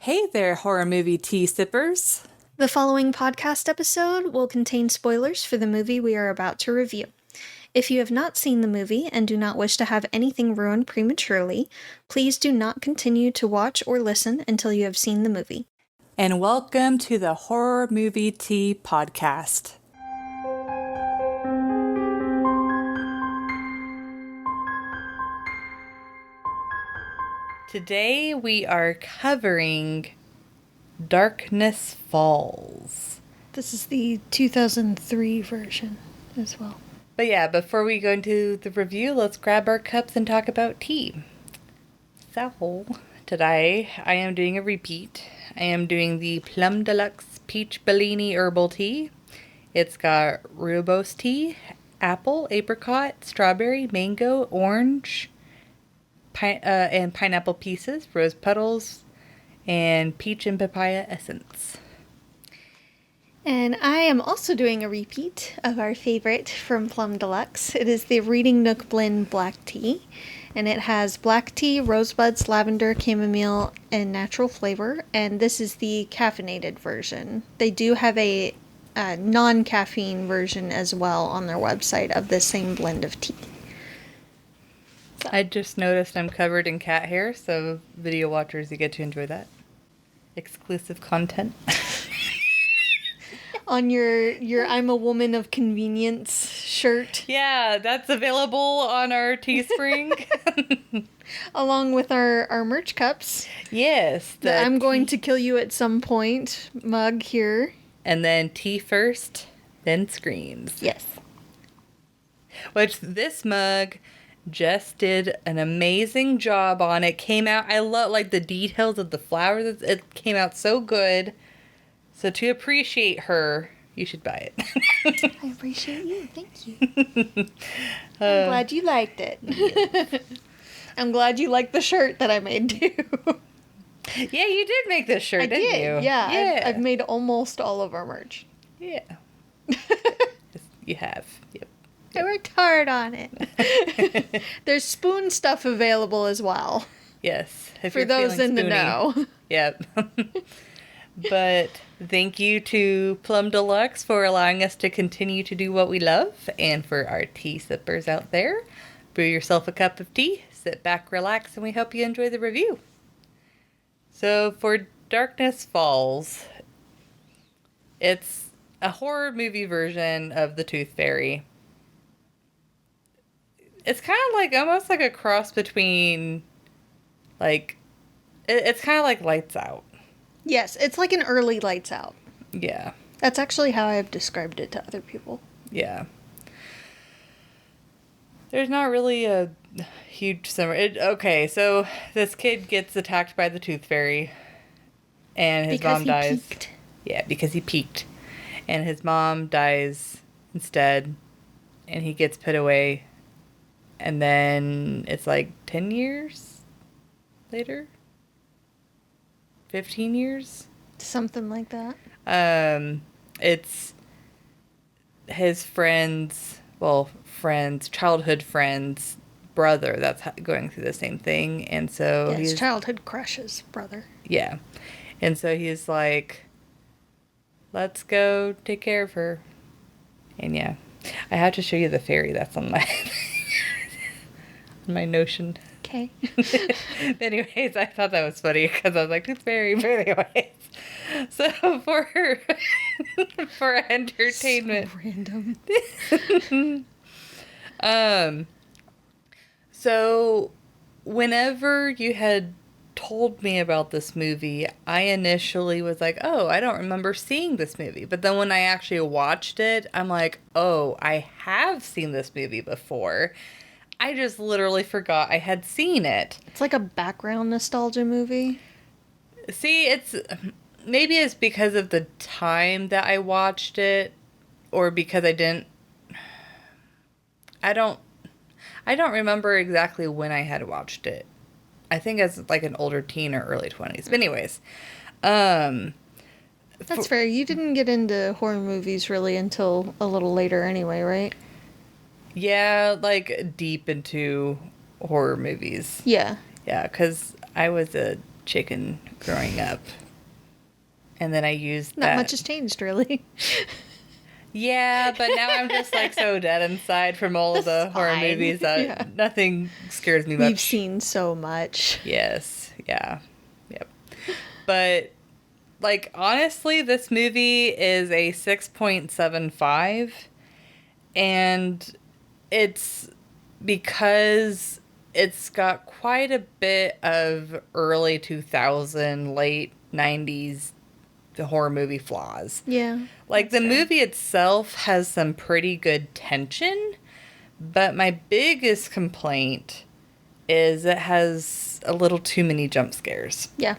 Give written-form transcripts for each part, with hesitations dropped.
Hey there, horror movie tea sippers. The following podcast episode will contain spoilers for the movie we are about to review. If you have not seen the movie and do not wish to have anything ruined prematurely, please do not continue to watch or listen until you have seen the movie. And welcome to the Horror Movie Tea Podcast. Today we are covering Darkness Falls. This is the 2003 version as well. But yeah, before we go into the review, let's grab our cups and talk about tea. So, today I am doing a repeat. I am doing the Plum Deluxe Peach Bellini Herbal Tea. It's got rooibos tea, apple, apricot, strawberry, mango, orange, and pineapple pieces, rose petals, and peach and papaya essence. And I am also doing a repeat of our favorite from Plum Deluxe. It is the Reading Nook Blend Black Tea. And it has black tea, rosebuds, lavender, chamomile, and natural flavor. And this is the caffeinated version. They do have a non-caffeine version as well on their website of the same blend of tea. So. I just noticed I'm covered in cat hair, so video watchers, you get to enjoy that. Exclusive content. On your I'm a Woman of Convenience shirt. Yeah, that's available on our Teespring. Along with our merch cups. Yes. The I'm going to kill you at some point mug here. And then tea first, then screams. Yes. Which this mug just did an amazing job on. It came out, I love like the details of the flowers. It came out so good. So to appreciate her, you should buy it. I appreciate you. Thank you. I'm glad you liked it. Yes. I'm glad you liked the shirt that I made too. Yeah, you did make this shirt, didn't you? Yeah. I've made almost all of our merch. Yeah. You have. Yep. I worked hard on it. There's spoon stuff available as well. Yes. For those in the know. Yep. But thank you to Plum Deluxe for allowing us to continue to do what we love. And for our tea sippers out there, brew yourself a cup of tea, sit back, relax, and we hope you enjoy the review. So for Darkness Falls, it's a horror movie version of The Tooth Fairy. It's kind of like, almost like a cross between, like, it's kind of like Lights Out. Yes, it's like an early Lights Out. Yeah. That's actually how I've described it to other people. Yeah. There's not really a huge summary. Okay, so this kid gets attacked by the Tooth Fairy, and his mom dies. Peaked. Yeah, because he peaked. And his mom dies instead, and he gets put away. And then it's like 10 years later? 15 years? Something like that. It's his childhood friend's brother that's going through the same thing. And so his childhood crush's brother. Yeah. And so he's like, let's go take care of her. And yeah, I have to show you the fairy that's on my my Notion. Okay. Anyways, I thought that was funny because I was like, tooth fairy. But anyways, so for entertainment, So random. So whenever you had told me about this movie, I initially was like, oh, I don't remember seeing this movie. But then when I actually watched it, I'm like, oh, I have seen this movie before. I just literally forgot I had seen it. It's like a background nostalgia movie. See, maybe it's because of the time that I watched it, or because I don't remember exactly when I had watched it. I think as like an older teen or early 20s. But anyways, that's fair. You didn't get into horror movies really until a little later anyway, right? Yeah, like deep into horror movies. Yeah. Yeah, because I was a chicken growing up. And then I used Not that. much has changed, really. Yeah, but now I'm just like so dead inside from all of the That's horror fine. movies that Yeah. nothing scares me much. We've seen so much. Yes. Yeah. Yep. But like honestly, this movie is a 6.75, and it's because it's got quite a bit of early 2000, late 90s horror movie flaws. Yeah. Like, the that's fair. movie itself has some pretty good tension, but my biggest complaint is it has a little too many jump scares. Yeah.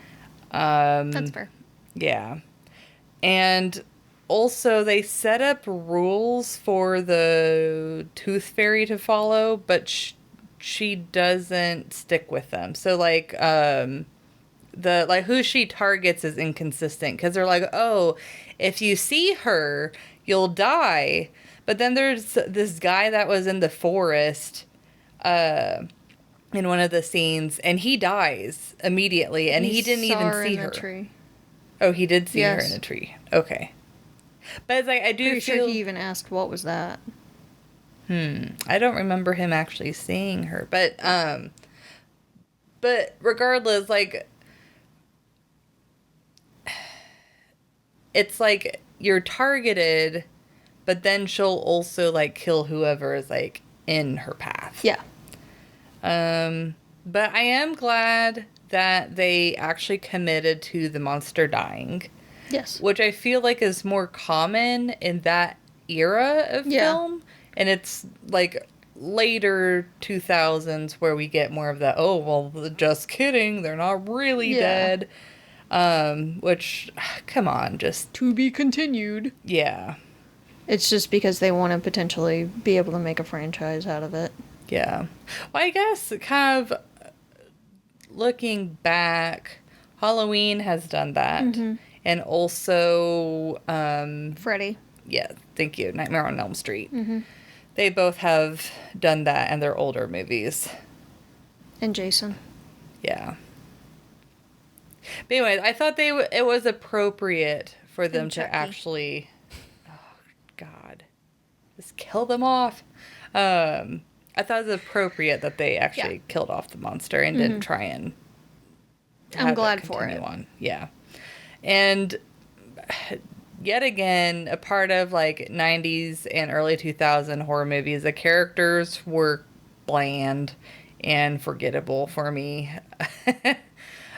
That's fair. Yeah. And also, they set up rules for the Tooth Fairy to follow, but she doesn't stick with them. So, like, who she targets is inconsistent, because they're like, oh, if you see her, you'll die. But then there's this guy that was in the forest in one of the scenes, and he dies immediately, and he didn't even see her. Tree. Oh, he did see her Yes. in a tree. Okay. But it's like, I do Pretty feel... sure he even asked, what was that? I don't remember him actually seeing her. But regardless, like... It's like you're targeted, but then she'll also like kill whoever is like in her path. Yeah. But I am glad that they actually committed to the monster dying. Yes. Which I feel like is more common in that era of film. And it's like later 2000s where we get more of the, oh, well, just kidding, they're not really dead. Which, come on, just... To be continued. Yeah. It's just because they want to potentially be able to make a franchise out of it. Yeah. Well, I guess kind of looking back, Halloween has done that. Mm-hmm. And also... Freddy. Yeah, thank you. Nightmare on Elm Street. Mm-hmm. They both have done that in their older movies. And Jason. Yeah. But anyways, I thought it was appropriate for them to actually... Oh, God. Just kill them off. I thought it was appropriate that they actually killed off the monster and didn't try and... I'm glad for it. On. Yeah. And yet again, a part of like 90s and early 2000 horror movies, the characters were bland and forgettable for me.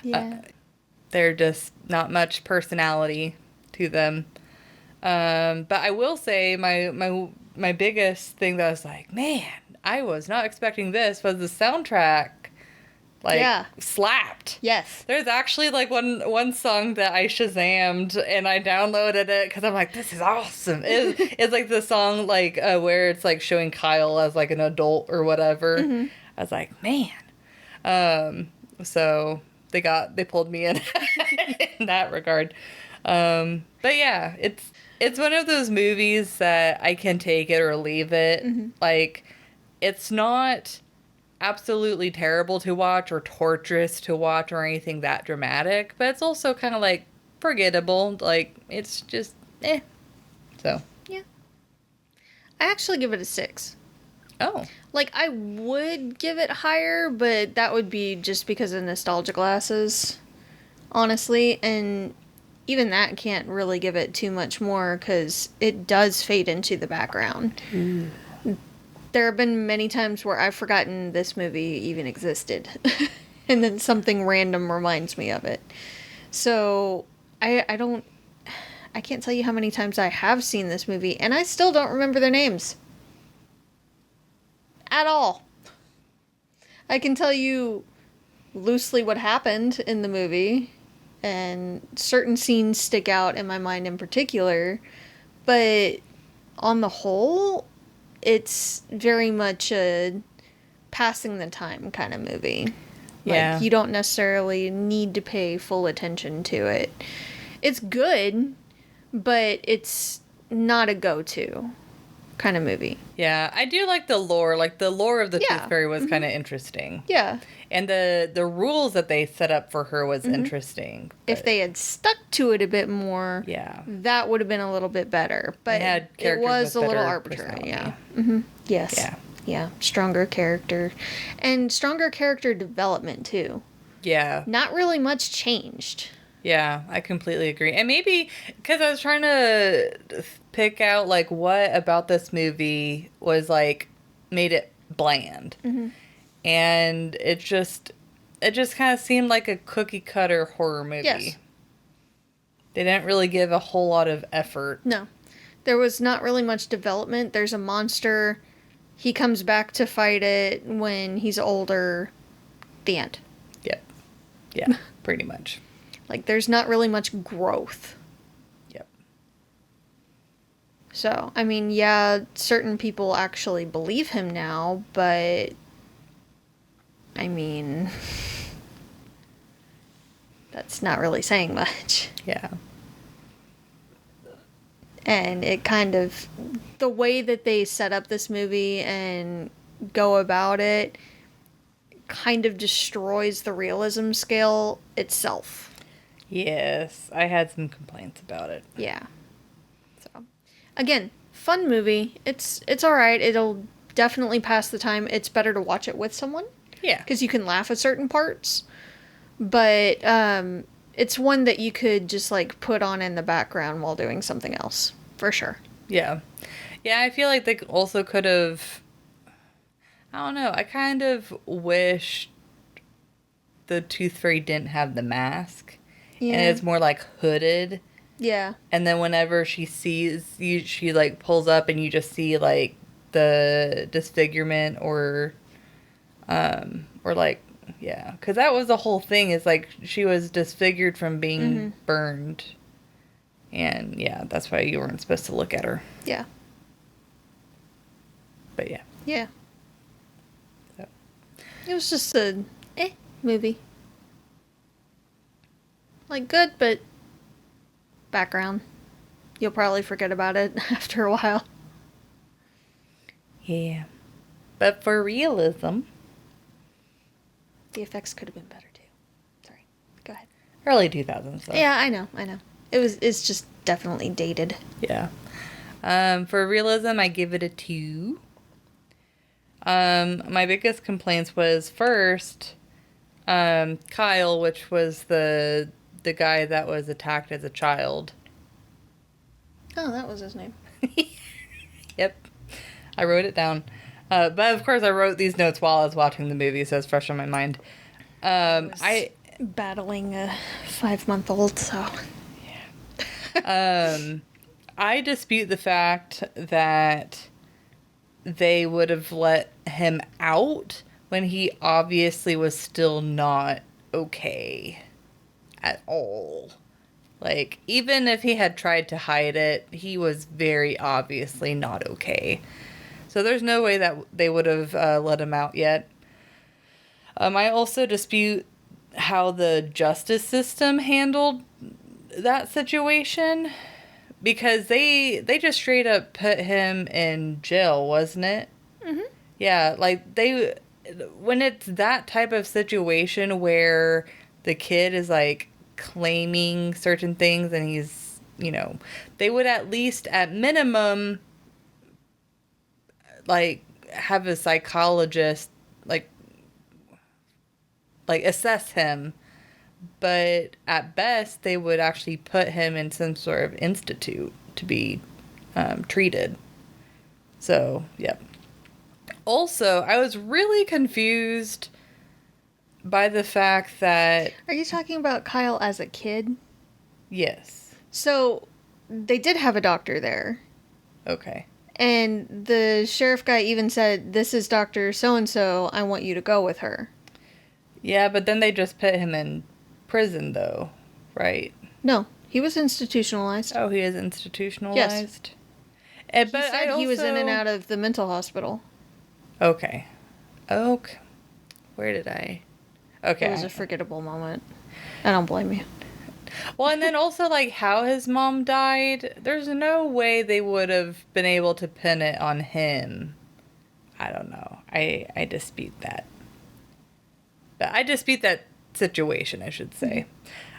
Yeah. They're just not much personality to them. But I will say my biggest thing that I was like, man, I was not expecting this, was the soundtrack. Like, slapped. Yes. There's actually, like, one song that I Shazammed, and I downloaded it, because I'm like, this is awesome. It's like the song, like, where it's, like, showing Kyle as, like, an adult or whatever. Mm-hmm. I was like, man. So, they pulled me in in that regard. But, yeah, it's one of those movies that I can take it or leave it. Mm-hmm. Like, it's not... absolutely terrible to watch or torturous to watch or anything that dramatic, but it's also kind of like forgettable. Like, it's just so yeah, I actually give it a 6. Oh, like, I would give it higher, but that would be just because of nostalgia glasses, honestly, and even that can't really give it too much more because it does fade into the background. There have been many times where I've forgotten this movie even existed. And then something random reminds me of it. So, I can't tell you how many times I have seen this movie, and I still don't remember their names. At all. I can tell you loosely what happened in the movie, and certain scenes stick out in my mind in particular, but on the whole... it's very much a passing the time kind of movie. Yeah. Like, you don't necessarily need to pay full attention to it. It's good, but it's not a go-to kind of movie. Yeah, I do like the lore. Like, the lore of the Yeah. Tooth Fairy was kind of interesting. Yeah. And the rules that they set up for her was interesting. If but- they had stuck to it a bit more, Yeah. that would have been a little bit better. But had it characters was a with little better arbitrary. Yeah. personality. Yes. Yeah. Yeah. Stronger character. And stronger character development, too. Yeah. Not really much changed. Yeah, I completely agree. And maybe because I was trying to pick out, like, what about this movie was, like, made it bland. And it just kind of seemed like a cookie cutter horror movie. Yes. They didn't really give a whole lot of effort. No. There was not really much development. There's a monster. He comes back to fight it when he's older. The end. Yep. Yeah, pretty much. Like, there's not really much growth. Yep. So, I mean, yeah, certain people actually believe him now, but I mean, that's not really saying much. Yeah. And it kind of, the way that they set up this movie and go about it kind of destroys the realism scale itself. Yes, I had some complaints about it. Yeah. So, again, fun movie. It's all right. It'll definitely pass the time. It's better to watch it with someone Yeah. because you can laugh at certain parts. But it's one that you could just like put on in the background while doing something else, for sure. Yeah. Yeah, I feel like they also could have, I don't know, I kind of wish the Tooth Fairy didn't have the mask. Yeah. And it's more like hooded. Yeah. And then whenever she sees you, she like pulls up and you just see like the disfigurement or like, yeah. Because that was the whole thing, is like she was disfigured from being burned. And yeah, that's why you weren't supposed to look at her. Yeah. But yeah. Yeah. So. It was just a movie. Like, good, but background. You'll probably forget about it after a while. Yeah. But for realism, The effects could have been better, too. Sorry. Go ahead. early 2000s though. Yeah, I know. It's just definitely dated. Yeah. For realism, I give it a 2. My biggest complaints was first, Kyle, which was the guy that was attacked as a child. Oh, that was his name. Yep. I wrote it down. But of course I wrote these notes while I was watching the movie, so it's fresh on my mind. I battling a 5-month-old, so. I dispute the fact that they would have let him out when he obviously was still not okay at all. Like, even if he had tried to hide it, he was very obviously not okay. So there's no way that they would have let him out yet. I also dispute how the justice system handled that situation, because they just straight up put him in jail, wasn't it? Mm-hmm. Yeah, like when it's that type of situation where the kid is like claiming certain things and he's, they would at least at minimum like have a psychologist like assess him, but at best they would actually put him in some sort of institute to be treated. So, yep. Also, I was really confused by the fact that... Are you talking about Kyle as a kid? Yes. So, they did have a doctor there. Okay. And the sheriff guy even said, "This is Dr. So-and-so, I want you to go with her." Yeah, but then they just put him in prison, though, right? No, he was institutionalized. Oh, he is institutionalized? Yes. But he said he was in and out of the mental hospital. Okay. Where did I... Okay. It was a forgettable moment. I don't blame you. Well, and then also, like, how his mom died, there's no way they would have been able to pin it on him. I don't know. I dispute that. But I dispute that situation, I should say.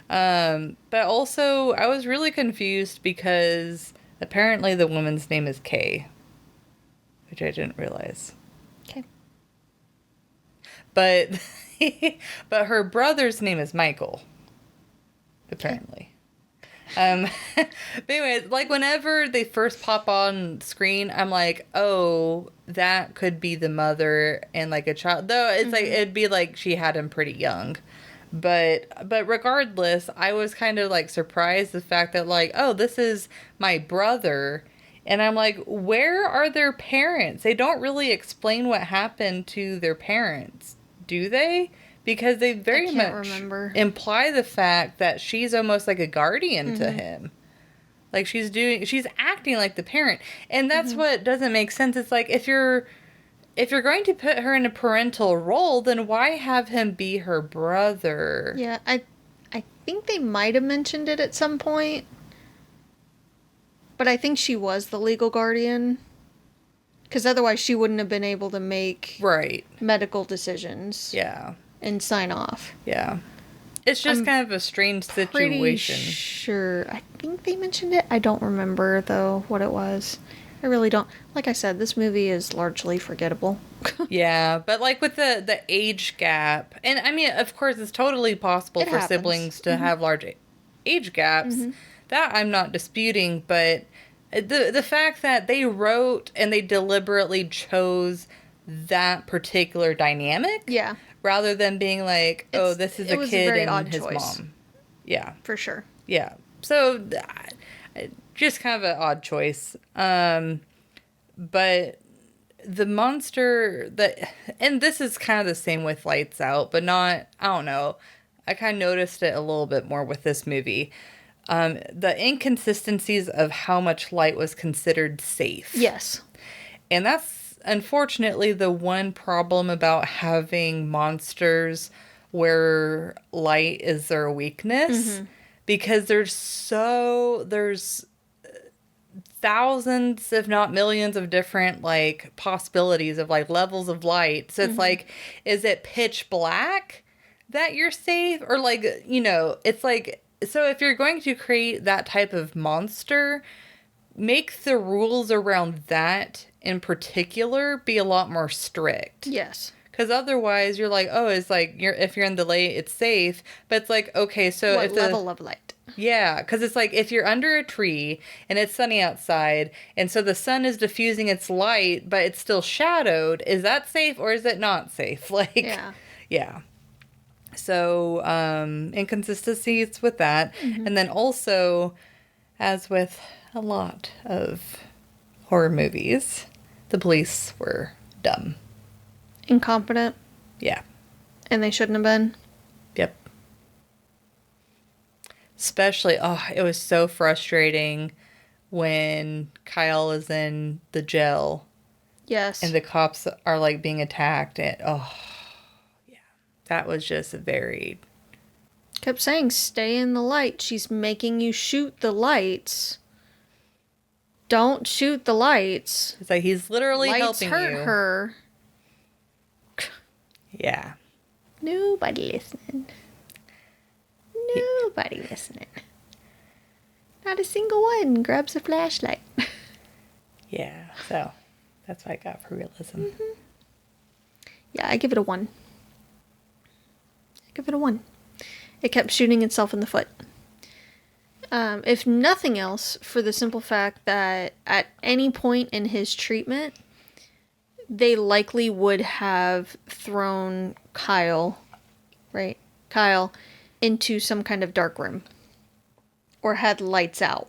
But also, I was really confused because apparently the woman's name is Kay, which I didn't realize. Okay. But but her brother's name is Michael, apparently. But anyway, like whenever they first pop on screen, I'm like, oh, that could be the mother and like a child. Though it's like it'd be like she had him pretty young. But regardless, I was kind of like surprised the fact that like, oh, this is my brother. And I'm like, where are their parents? They don't really explain what happened to their parents, do they? Because they very much imply the fact that she's almost like a guardian to him. Like she's acting like the parent. And that's what doesn't make sense. It's like if you're going to put her in a parental role, then why have him be her brother? Yeah, I think they might have mentioned it at some point. But I think she was the legal guardian. Because otherwise she wouldn't have been able to make medical decisions. Yeah. And sign off. Yeah. It's just kind of a strange situation. Pretty sure. I think they mentioned it. I don't remember, though, what it was. I really don't. Like I said, this movie is largely forgettable. Yeah, but like with the age gap, and I mean, of course, it's totally possible for siblings to have large age gaps. That I'm not disputing, but the fact that they wrote and they deliberately chose that particular dynamic. Yeah. Rather than being like, oh, this is a kid and his mom. Yeah. For sure. Yeah. So, just kind of an odd choice. But the monster and this is kind of the same with Lights Out, but not, I don't know. I kind of noticed it a little bit more with this movie. The inconsistencies of how much light was considered safe. Yes. And that's unfortunately the one problem about having monsters where light is their weakness. Because there's thousands, if not millions, of different like possibilities of like levels of light. So it's like, is it pitch black that you're safe? Or like, you know, it's like, so if you're going to create that type of monster, make the rules around that in particular be a lot more strict. Yes. Because otherwise you're like, oh, it's like, if you're in the light, it's safe. But it's like, okay, so what level of light? Yeah, because it's like if you're under a tree and it's sunny outside, and so the sun is diffusing its light, but it's still shadowed, is that safe or is it not safe? Like, yeah. So, inconsistencies with that. And then also, as with a lot of horror movies, the police were dumb. Incompetent. Yeah. And they shouldn't have been. Yep. Especially, it was so frustrating when Kyle is in the jail. Yes. And the cops are like being attacked. And, yeah. That was just very... Kept saying, stay in the light. She's making you shoot the lights. Don't shoot the lights. It's like he's literally lights helping hurt you. her. Yeah. Nobody listening. Nobody listening. Not a single one grabs a flashlight. Yeah, so that's what I got for Realism. Yeah, I give it a 1. It kept shooting itself in the foot. If nothing else, for the simple fact that at any point in his treatment, they likely would have thrown Kyle, into some kind of dark room. Or had lights out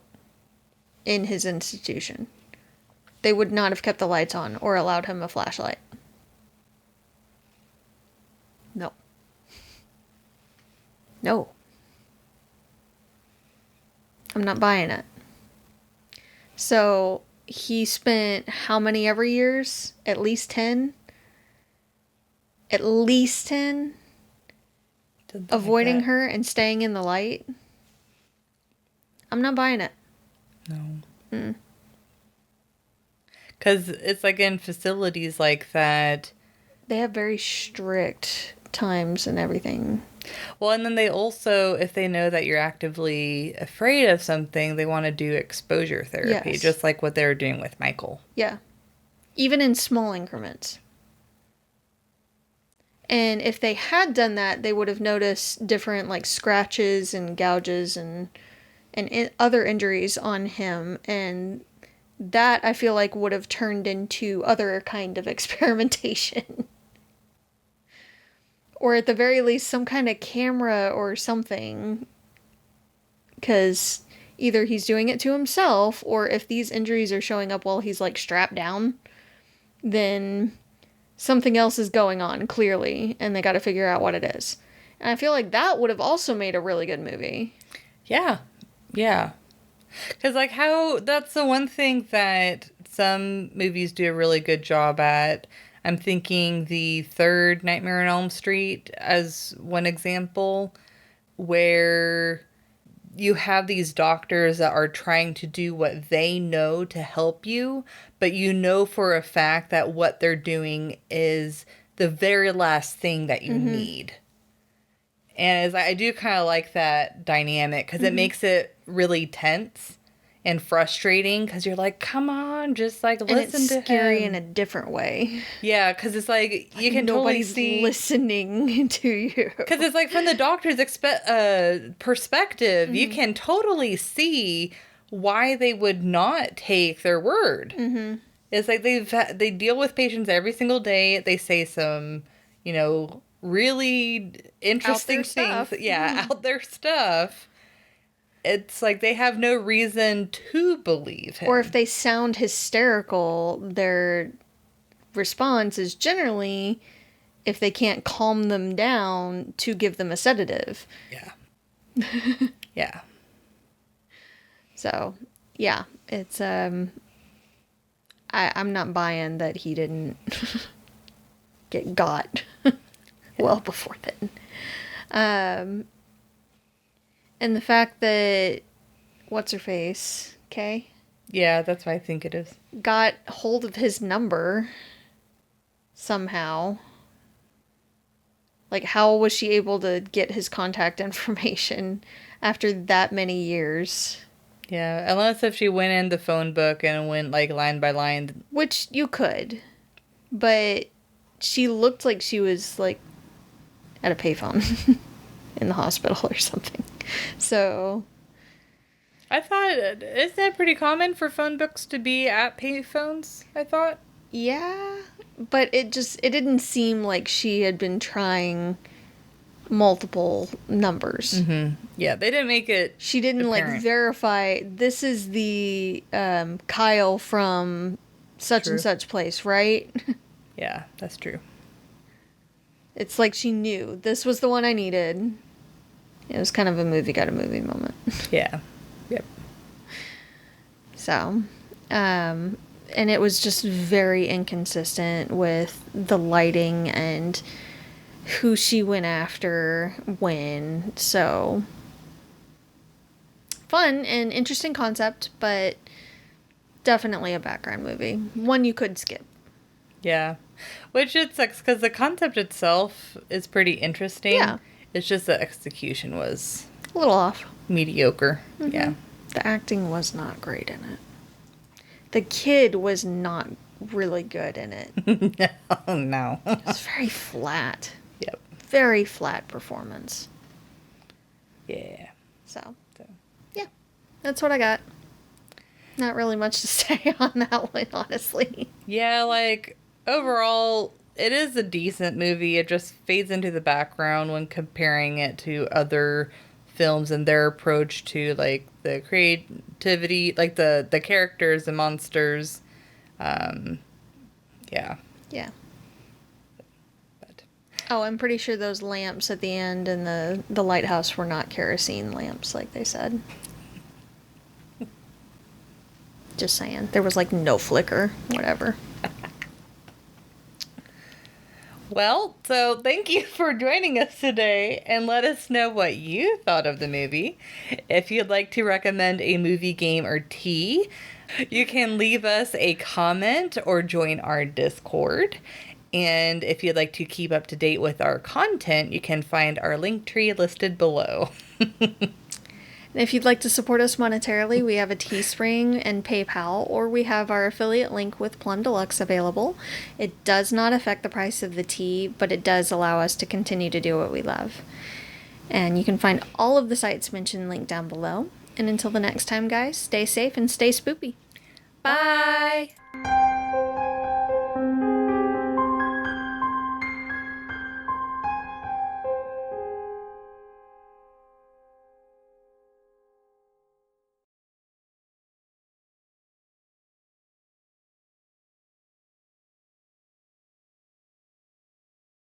in his institution. They would not have kept the lights on or allowed him a flashlight. No. I'm not buying it. So, he spent how many ever years? At least 10? At least 10? Avoiding her and staying in the light? I'm not buying it. No. Because it's like in facilities like that. They have very strict times and everything. Well, and then they also, if they know that you're actively afraid of something, they want to do exposure therapy, Yes. just like what they were doing with Michael. Yeah. Even in small increments. And if they had done that, they would have noticed different, like, scratches and gouges and other injuries on him. And that, I feel like, would have turned into other kind of experimentation. Or at the very least, some kind of camera or something. Because either he's doing it to himself, or if these injuries are showing up while he's, like, strapped down, then something else is going on, clearly, and they got to figure out what it is. And I feel like that would have also made a really good movie. Yeah. Yeah. Because, like, that's the one thing that some movies do a really good job at. I'm thinking the third Nightmare on Elm Street as one example, where you have these doctors that are trying to do what they know to help you, but you know for a fact that what they're doing is the very last thing that you need. And I do kind of like that dynamic because it makes it really tense and frustrating because you're like, come on, just like listen to him. And it's scary in a different way. Yeah, because it's like you can totally see listening to you. Because it's like from the doctor's perspective, you can totally see why they would not take their word. Mm-hmm. It's like they deal with patients every single day. They say some, really interesting things. Yeah, out there stuff. It's like they have no reason to believe him. Or if they sound hysterical, their response is generally, if they can't calm them down, to give them a sedative. Yeah. Yeah. So, yeah, it's, I'm not buying that he didn't get got well before then. And the fact that, what's-her-face, Kay? Yeah, that's what I think it is. Got hold of his number somehow. Like, how was she able to get his contact information after that many years? Yeah, unless if she went in the phone book and went, like, line by line. Which you could. But she looked like she was, like, at a payphone in the hospital or something. So I thought, isn't that pretty common for phone books to be at payphones, I thought? Yeah, but it didn't seem like she had been trying multiple numbers. Mm-hmm. Yeah, they didn't make it She didn't, apparent. like, verify, this is the Kyle from such and such place, right? Yeah, that's true. It's like she knew this was the one I needed. It was kind of a movie got a movie moment. Yeah. Yep. So, and it was just very inconsistent with the lighting and who she went after when. So, fun and interesting concept, but definitely a background movie. One you could skip. Yeah. Which it sucks because the concept itself is pretty interesting. Yeah. It's just the execution was A little off. mediocre. Mm-hmm. Yeah. The acting was not great in it. The kid was not really good in it. No. It was very flat. Yep. Very flat performance. Yeah. So, yeah. That's what I got. Not really much to say on that one, honestly. Yeah, like, overall, it is a decent movie. It just fades into the background when comparing it to other films and their approach to, like, the creativity, like, the characters and monsters. Yeah. Yeah. But Oh, I'm pretty sure those lamps at the end in the lighthouse were not kerosene lamps, like they said. Just saying. There was, like, no flicker. Whatever. Well, so thank you for joining us today and let us know what you thought of the movie. If you'd like to recommend a movie, game, or tea, you can leave us a comment or join our Discord. And if you'd like to keep up to date with our content, you can find our link tree listed below. And if you'd like to support us monetarily, we have a Teespring and PayPal, or we have our affiliate link with Plum Deluxe available. It does not affect the price of the tea, but it does allow us to continue to do what we love. And you can find all of the sites mentioned linked down below. And until the next time, guys, stay safe and stay spoopy. Bye!